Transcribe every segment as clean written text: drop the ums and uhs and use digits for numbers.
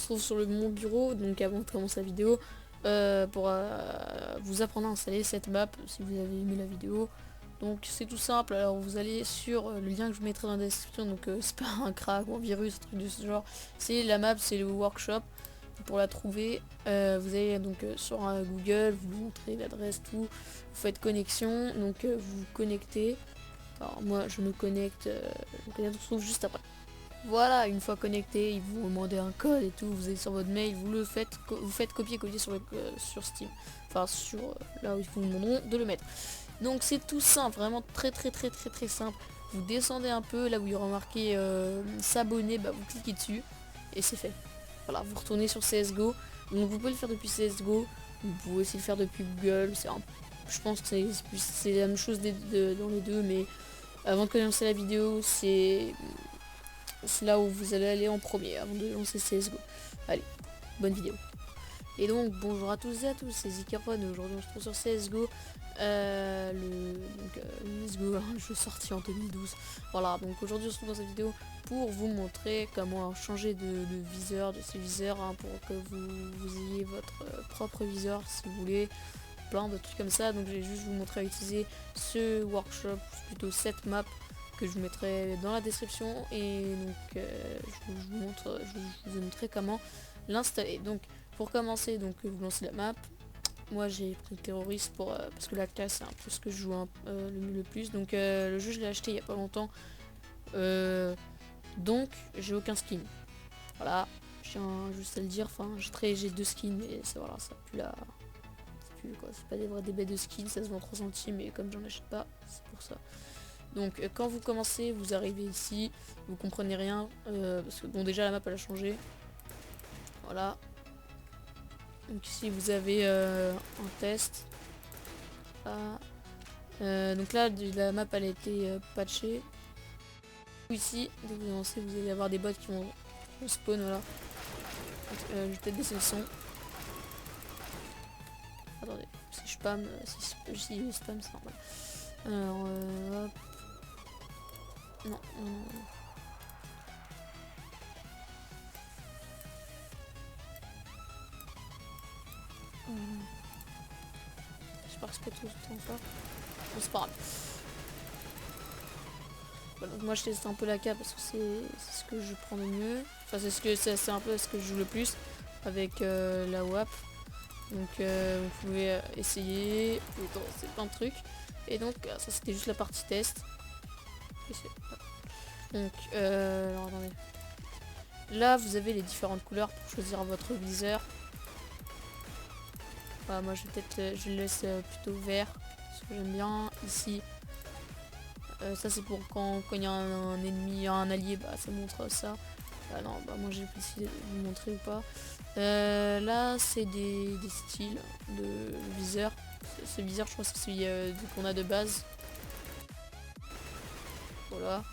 se trouve sur mon bureau, donc avant de commencer la vidéo, pour vous apprendre à installer cette map si vous avez aimé la vidéo. Donc c'est tout simple, alors vous allez sur le lien que je vous mettrai dans la description, donc c'est pas un crack ou un virus, un truc de ce genre, c'est la map, c'est le workshop. Pour la trouver, vous allez donc sur Google, vous montrez l'adresse, tout, vous faites connexion, donc vous vous connectez. Alors moi je me connecte, on se retrouve juste après. Voilà, une fois connecté, ils vous demandent un code et tout, vous allez sur votre mail, vous faites copier-coller sur Steam. Enfin sur là où ils vous demanderont de le mettre. Donc c'est tout simple, vraiment très simple. Vous descendez un peu, là où il y aura marqué s'abonner, bah vous cliquez dessus et c'est fait. Voilà, vous retournez sur CSGO. Donc vous pouvez le faire depuis CSGO, vous pouvez aussi le faire depuis Google. Je pense que c'est la même chose dans les deux, mais avant de commencer la vidéo, c'est là où vous allez aller en premier avant de lancer CSGO. Allez, bonne vidéo. Et donc bonjour à tous et à tous, c'est Zikaron. Aujourd'hui on se trouve sur CSGO. CSGO, un jeu sorti en 2012. Voilà, donc aujourd'hui on se trouve dans cette vidéo pour vous montrer comment changer de viseur, de ces viseurs, hein, pour que vous ayez votre propre viseur si vous voulez. Plein de trucs comme ça, donc je vais juste vous montrer à utiliser ce workshop, plutôt cette map que je vous mettrai dans la description, et donc je vous montrerai comment l'installer. Donc pour commencer, donc vous lancez la map. Moi j'ai pris le terroriste parce que la classe c'est un peu ce que je joue le plus. Donc le jeu je l'ai acheté il y a pas longtemps, donc j'ai aucun skin. Voilà, je tiens juste à le dire. Enfin j'ai 2 skins, mais voilà, ça pue la... C'est pas des bêtes de skins, ça se vend 3 centimes, mais comme j'en achète pas, c'est pour ça. Donc quand vous commencez, vous arrivez ici, vous comprenez rien, parce que bon déjà la map elle a changé. Voilà. Donc ici vous avez un test. Donc là la map elle a été patchée. Ici, dès que vous avancez, vous allez avoir des bots qui vont spawn, voilà. Je vais peut-être baisser le son. Attendez, si je spam, si je spam c'est normal. Alors hop. Non. J'espère que c'est pas tout le temps ça. Bon, c'est pas grave. Voilà, donc moi je teste un peu la K parce que c'est ce que je prends le mieux. Enfin c'est un peu ce que je joue le plus avec la WAP. Donc vous pouvez essayer, vous pouvez tester plein de trucs. Et donc ça c'était juste la partie test. Donc alors attendez. Là vous avez les différentes couleurs pour choisir votre viseur. Voilà, moi je le laisse plutôt vert parce que j'aime bien. Ici ça c'est pour quand il y a un ennemi, un allié, bah ça montre ça. Non, bah moi j'ai décidé de vous montrer ou pas. Là c'est des styles de viseur. Ce viseur je crois que c'est celui qu'on a de base. Voilà.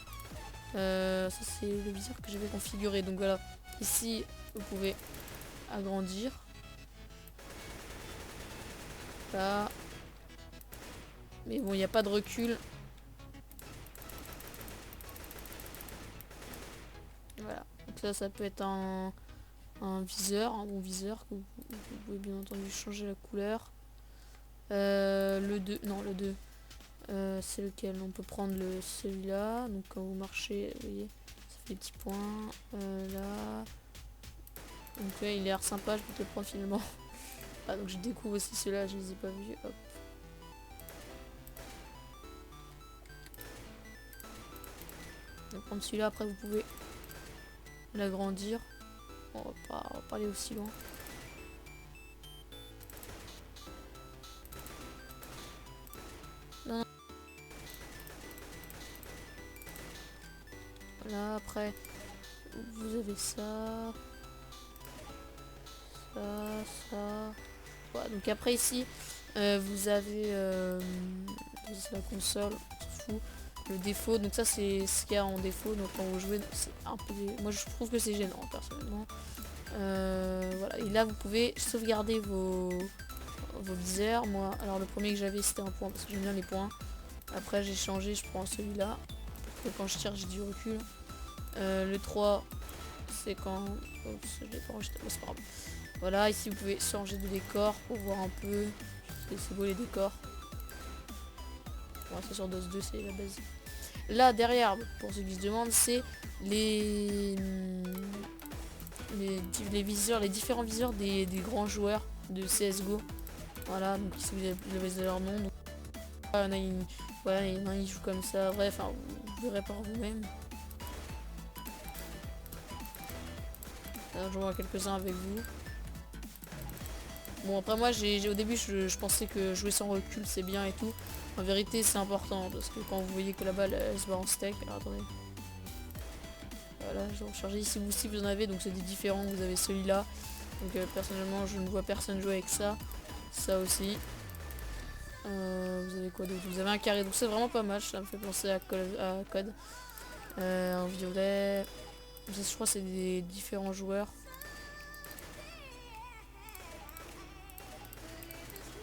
Ça c'est le viseur que j'avais configuré. Donc voilà. Ici vous pouvez agrandir. Là. Mais bon il n'y a pas de recul. Voilà. Donc là ça peut être un viseur, un bon viseur que vous pouvez bien entendu changer la couleur. Le 2, non le 2. C'est lequel? On peut prendre celui-là. Donc quand vous marchez, vous voyez, ça fait des petits points. Là. Donc là, il a l'air sympa, je peux te le prendre finalement. Ah, donc je découvre aussi ceux-là, je les ai pas vus. Hop. Donc prendre celui-là, après vous pouvez l'agrandir. On va pas aller aussi loin. Non. Voilà, après vous avez ça. Voilà, donc après ici vous avez la console, on s'en fout. Le défaut, donc ça c'est ce qu'il y a en défaut, donc quand vous jouez c'est un peu... Moi je trouve que c'est gênant personnellement. Voilà, et là vous pouvez sauvegarder vos viseurs. Moi alors le premier que j'avais c'était un point parce que j'aime bien les points. Après j'ai changé, je prends celui-là pour que quand je tire j'ai du recul. Le 3 c'est quand... Oups, je l'ai pas enregistré, c'est pas grave. Voilà, ici vous pouvez changer de décor pour voir un peu. C'est beau les décors. Bon, c'est sur DOS 2, c'est la base. Là derrière, pour ceux qui se demandent, c'est les viseurs, les différents viseurs des grands joueurs de CSGO. Voilà, donc ici vous avez leur nom. Donc, voilà, il y en a un qui joue comme ça, bref, enfin, vous verrez par vous-même. Je vois quelques-uns avec vous. Bon après moi au début je pensais que jouer sans recul c'est bien et tout. En vérité c'est important parce que quand vous voyez que la balle elle se bat en steak. Alors attendez. Voilà, je vais recharger ici vous aussi vous en avez, donc c'est des différents, vous avez celui-là. Donc personnellement je ne vois personne jouer avec ça. Ça aussi. Vous avez quoi d'autre? Vous avez un carré, donc c'est vraiment pas mal, ça me fait penser à Code. Un violet. Ça, je crois que c'est des différents joueurs.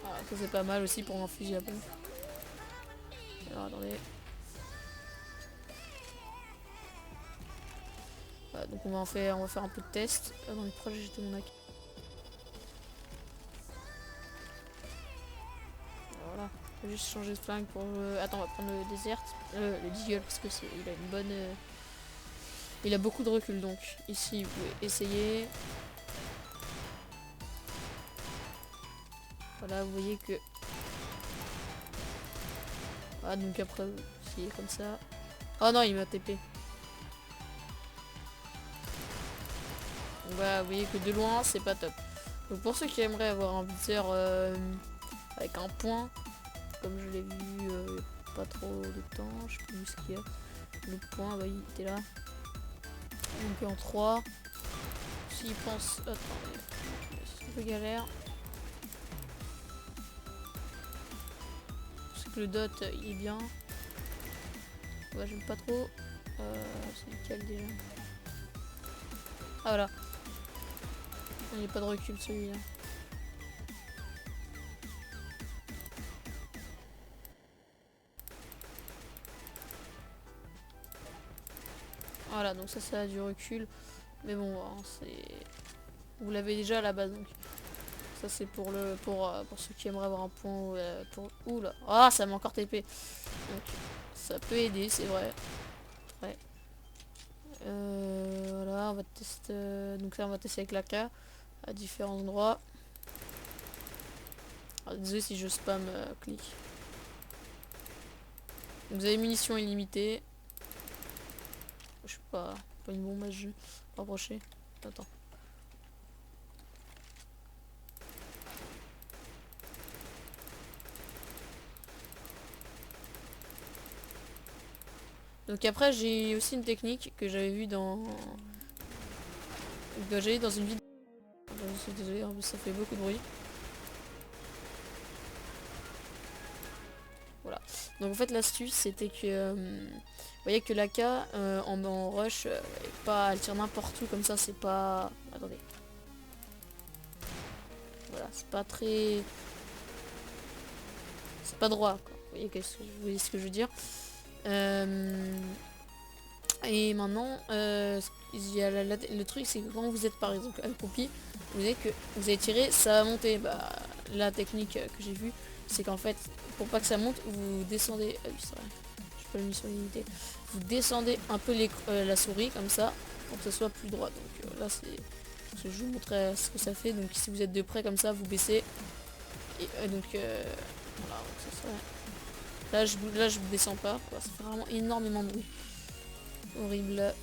Voilà, ça c'est pas mal aussi pour un fusil à pompe. Alors attendez. Voilà, donc on va faire un peu de test. Dans les projets j'étais mon AK. Voilà. On va juste changer de flingue pour... Attends, on va prendre le Desert. Le Deagle parce que il a une bonne... Il a beaucoup de recul donc. Ici vous pouvez essayer. Voilà, vous voyez que... Voilà, donc après vous essayez comme ça. Oh non, il m'a TP. Donc voilà, vous voyez que de loin c'est pas top. Donc pour ceux qui aimeraient avoir un viseur avec un point, comme je l'ai vu pas trop de temps, je sais plus ce qu'il y a. Le point, bah, il était là. Donc en 3. S'il pense... Attends, c'est un peu galère. C'est que le dot il est bien. Ouais, j'aime pas trop. C'est lequel déjà? Ah voilà. Il n'y a pas de recul celui-là. Voilà, donc ça a du recul. Mais bon, hein, c'est... Vous l'avez déjà à la base, donc. Ça c'est pour ceux qui aimeraient avoir un point pour... Oula. Ah, ça m'a encore TP. Donc ça peut aider, c'est vrai. Ouais. Voilà, on va tester... donc là on va tester avec l'AK à différents endroits. Alors, désolé si je spam clic. Donc, vous avez munitions illimitées. Je sais pas une bombe à jeu. Rapprocher. Attends. Donc après j'ai aussi une technique que j'avais vue dans... que j'avais dans une vidéo. Je suis désolé, ça fait beaucoup de bruit. Voilà. Donc en fait l'astuce c'était que... vous voyez que l'AK en rush, elle tire n'importe où comme ça, c'est pas... Attendez. Voilà, c'est pas très... C'est pas droit, quoi. Vous voyez ce que je veux dire. Et maintenant, il y a le truc, c'est que quand vous êtes par exemple accroupi, vous voyez que vous allez tirer, ça va monter. Bah, la technique que j'ai vue, c'est qu'en fait, pour pas que ça monte, vous descendez... Ah oui, c'est vrai, je peux le mettre sur l'unité. Vous descendez un peu la souris comme ça, pour que ça soit plus droit. Donc là, c'est... Je vous montrer ce que ça fait. Donc si vous êtes de près comme ça, vous baissez. Et donc voilà, là je descends pas, quoi. Ça fait vraiment énormément de bruit. Horrible.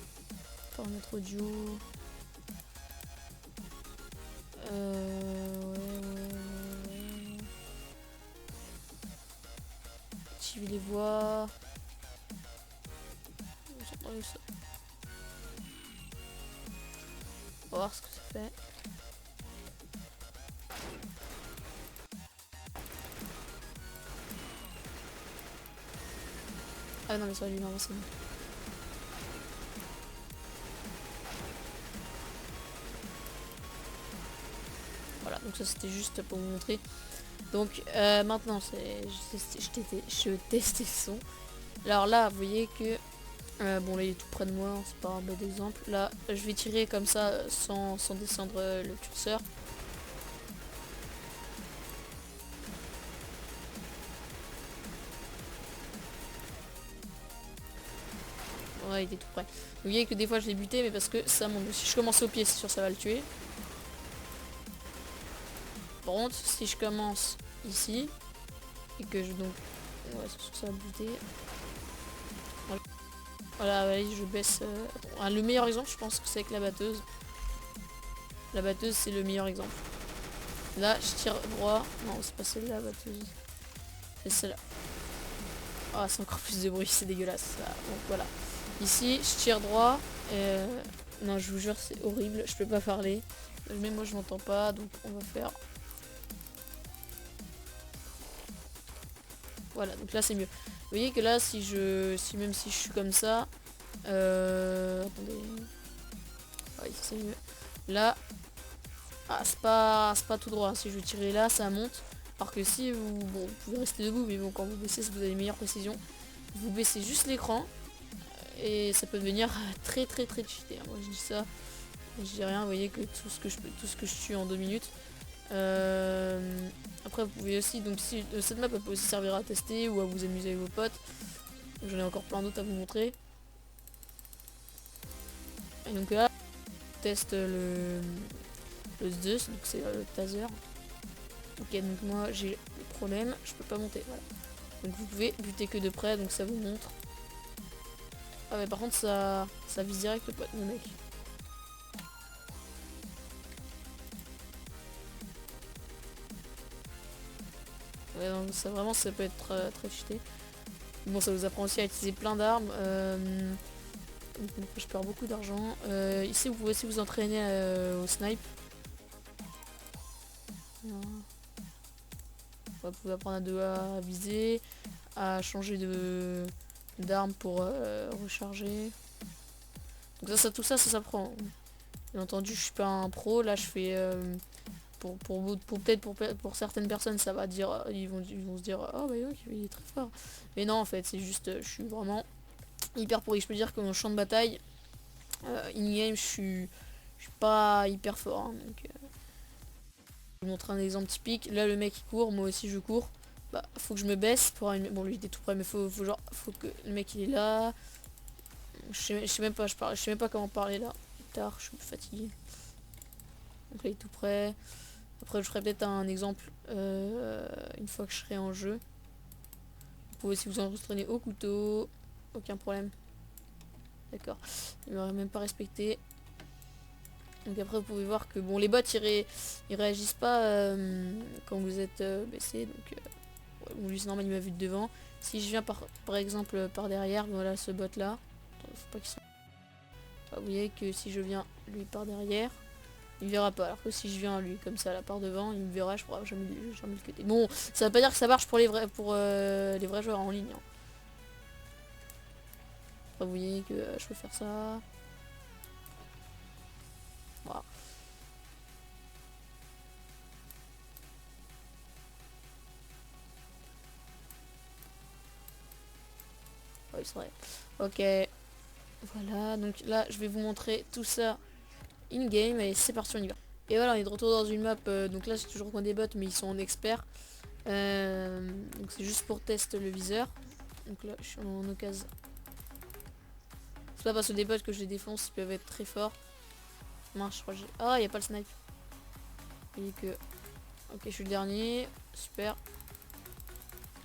Paramètres audio. Ouais. Activer les voix. On va voir ce que ça fait. Ah non mais ça lui non c'est bon. Voilà, donc ça c'était juste pour vous montrer. Donc maintenant je testais le son. Alors là vous voyez que Bon là il est tout près de moi, c'est pas un bon exemple. Là je vais tirer comme ça sans descendre le curseur. Ouais, il est tout près. Vous voyez que des fois je l'ai buté, mais parce que ça monte. Si je commence au pied, c'est sûr ça va le tuer. Par contre, si je commence ici, et que je donc... Ouais, c'est sûr que ça va buter. Voilà, allez, je baisse... le meilleur exemple, je pense que c'est avec la batteuse. La batteuse, c'est le meilleur exemple. Là, je tire droit. Non, c'est pas celle-là, la batteuse. C'est celle-là. Ah, c'est encore plus de bruit, c'est dégueulasse. Ça. Donc voilà. Ici, je tire droit. Non, je vous jure, c'est horrible. Je peux pas parler. Mais moi, je m'entends pas. Donc, on va faire... Voilà, donc là, c'est mieux. Vous voyez que là, même si je suis comme ça... Attendez... Oui, c'est mieux. Là... Ah, c'est pas tout droit. Si je veux tirer là, ça monte. Alors que si vous... Bon, vous pouvez rester debout, mais bon, quand vous baissez, si vous avez une meilleure précision, vous baissez juste l'écran. Et ça peut devenir très cheaté. Moi je dis ça, je dis rien, vous voyez que tout ce que je tue en 2 minutes. Après vous pouvez aussi, donc si cette map elle peut aussi servir à tester ou à vous amuser avec vos potes. J'en ai encore plein d'autres à vous montrer. Et donc là, on teste le Zeus, donc c'est le taser. Ok, donc moi j'ai le problème, je peux pas monter, voilà. Donc vous pouvez buter que de près, donc ça vous montre. Ah mais par contre ça vise direct le pote, le mec. Ouais, donc ça vraiment ça peut être très cheaté. Bon, ça vous apprend aussi à utiliser plein d'armes. Je perds beaucoup d'argent. Ici vous pouvez aussi vous entraîner au snipe. Vous pouvez apprendre à viser, à changer d'arme pour recharger. Donc tout ça s'apprend. Bien entendu, je suis pas un pro. Là, je fais pour certaines personnes, ça va dire, ils vont se dire, oh bah oui, il est très fort. Mais non, en fait, c'est juste, je suis vraiment hyper pourri. Je peux dire que mon champ de bataille, in-game, je suis pas hyper fort. Hein, donc, je vous montre un exemple typique. Là, le mec il court, moi aussi je cours. Bah, faut que je me baisse pour avoir une... Bon, lui il était tout près, mais faut que le mec il est là. Je sais même pas comment parler là. Tard, je suis fatigué. Donc là il est tout près. Après je ferai peut-être un exemple une fois que je serai en jeu. Vous pouvez aussi vous entraîner au couteau. Aucun problème. D'accord. Il m'aurait même pas respecté. Donc après vous pouvez voir que bon les bots ils réagissent pas quand vous êtes baissé. Donc bon, lui c'est normal, il m'a vu de devant. Si je viens par exemple par derrière, voilà ce bot là. Attends, faut pas qu'il soit... Vous voyez que si je viens lui par derrière, il me verra pas. Alors que si je viens lui comme ça là par devant, il me verra, je pourrais jamais le cutter. Bon, ça veut pas dire que ça marche pour les vrais joueurs en ligne. Hein. Après, vous voyez que je peux faire ça. Voilà. Oui, c'est vrai. Ok. Voilà, donc là je vais vous montrer tout ça in-game et c'est parti, on y va. Et voilà, on est de retour dans une map, donc là c'est toujours coin des bots mais ils sont en expert. Donc c'est juste pour tester le viseur. Donc là je suis en occasion. C'est pas parce que des bots que je les défonce, ils peuvent être très forts. Mince, je crois que j'ai... Ah, il y a pas le snipe. Vous voyez que... Ok, je suis le dernier, super.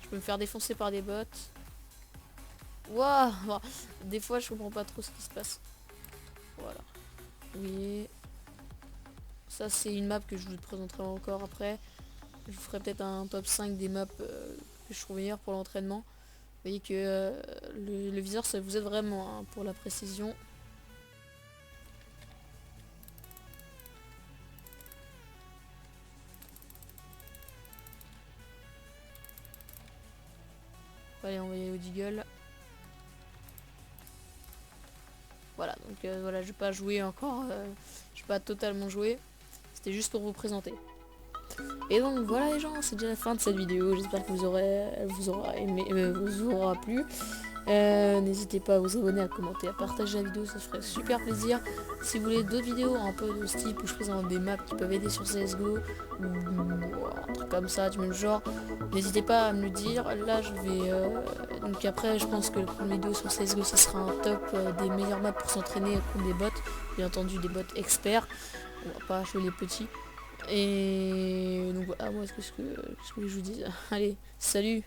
Je peux me faire défoncer par des bots. Waouh. Des fois je comprends pas trop ce qui se passe. Voilà. Oui. Ça c'est une map que je vous présenterai encore après. Je vous ferai peut-être un top 5 des maps que je trouve meilleures pour l'entraînement. Vous voyez que le viseur ça vous aide vraiment hein, pour la précision. Allez, on va y aller au deagle. Voilà, donc voilà, je vais pas jouer encore, je vais pas totalement jouer. C'était juste pour vous présenter. Et donc voilà les gens, c'est déjà la fin de cette vidéo. J'espère que elle vous aura aimé, vous aura plu. N'hésitez pas à vous abonner, à commenter, à partager la vidéo, ça ferait super plaisir. Si vous voulez d'autres vidéos un peu de ce type où je présente des maps qui peuvent aider sur CSGO ou un truc comme ça du même genre, n'hésitez pas à me le dire. Là je vais donc après je pense que la prochaine vidéo sur CSGO ce sera un top des meilleures maps pour s'entraîner contre des bots, bien entendu des bots experts, on va pas acheter les petits. Et donc voilà, moi qu'est-ce que je vous dis. Allez, salut.